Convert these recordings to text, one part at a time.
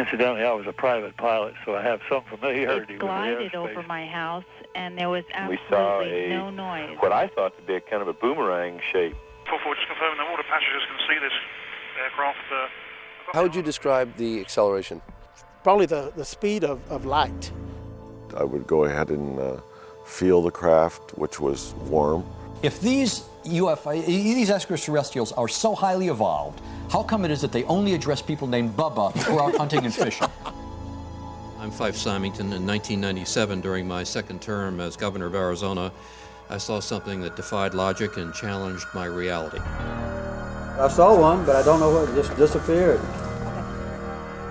Incidentally, I was a private pilot, so I have some familiarity with the airspace. It glided over my house, and there was We saw absolutely no noise. what I thought to be a kind of a boomerang shape. 44, just confirming that all the passengers can see this aircraft. How would you describe the acceleration? Probably the speed of light. I would go ahead and feel the craft, which was warm. If these extraterrestrials are so highly evolved, how come it is that they only address people named Bubba who are out hunting and fishing? I'm Fife Symington. In 1997, during my second term as governor of Arizona, I saw something that defied logic and challenged my reality. I saw one, but I don't know what, it just disappeared.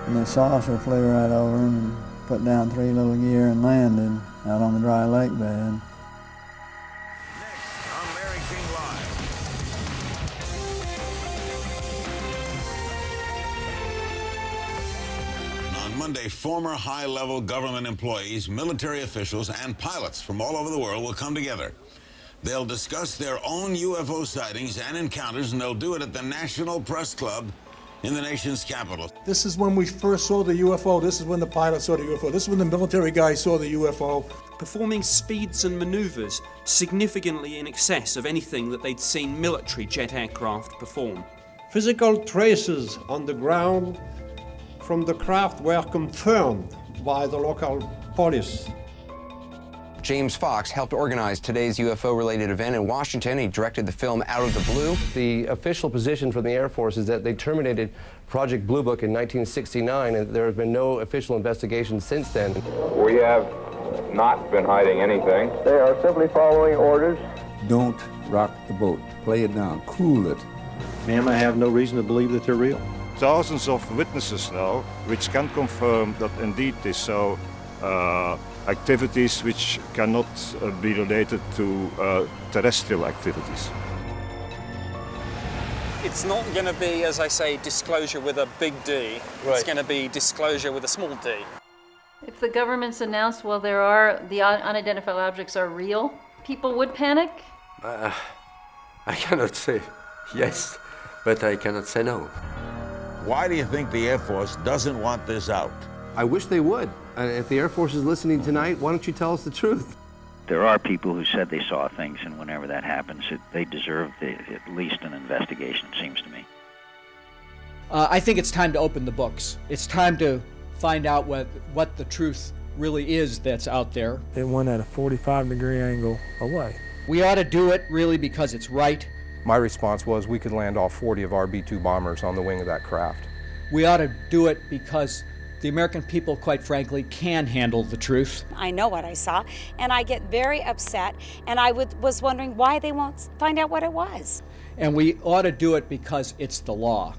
And the saucer flew right over him and put down 3 little gear and landed out on the dry lake bed. On Monday, former high-level government employees, military officials, and pilots from all over the world will come together. They'll discuss their own UFO sightings and encounters, and they'll do it at the National Press Club in the nation's capital. This is when we first saw the UFO. This is when the pilot saw the UFO. This is when the military guy saw the UFO. Performing speeds and maneuvers significantly in excess of anything that they'd seen military jet aircraft perform. Physical traces on the ground from the craft were confirmed by the local police. James Fox helped organize today's UFO-related event in Washington. He directed the film Out of the Blue. The official position from the Air Force is that they terminated Project Blue Book in 1969, and there have been no official investigations since then. We have not been hiding anything. They are simply following orders. Don't rock the boat. Play it down. Cool it. Ma'am, I have no reason to believe that they're real. Thousands of witnesses now, which can confirm that indeed this so. Activities which cannot be related to terrestrial activities. It's not going to be, as I say, disclosure with a big D. Right. It's going to be disclosure with a small d. If the government's announced, well, the unidentified objects are real, people would panic? I cannot say yes, but I cannot say no. Why do you think the Air Force doesn't want this out? I wish they would. If the Air Force is listening tonight, why don't you tell us the truth? There are people who said they saw things, and whenever that happens, they deserve at least an investigation, it seems to me. I think it's time to open the books. It's time to find out what the truth really is that's out there. It went at a 45-degree angle away. We ought to do it really because it's right. My response was we could land all 40 of our B-2 bombers on the wing of that craft. We ought to do it because the American people, quite frankly, can handle the truth. I know what I saw, and I get very upset, and I was wondering why they won't find out what it was. And we ought to do it because it's the law.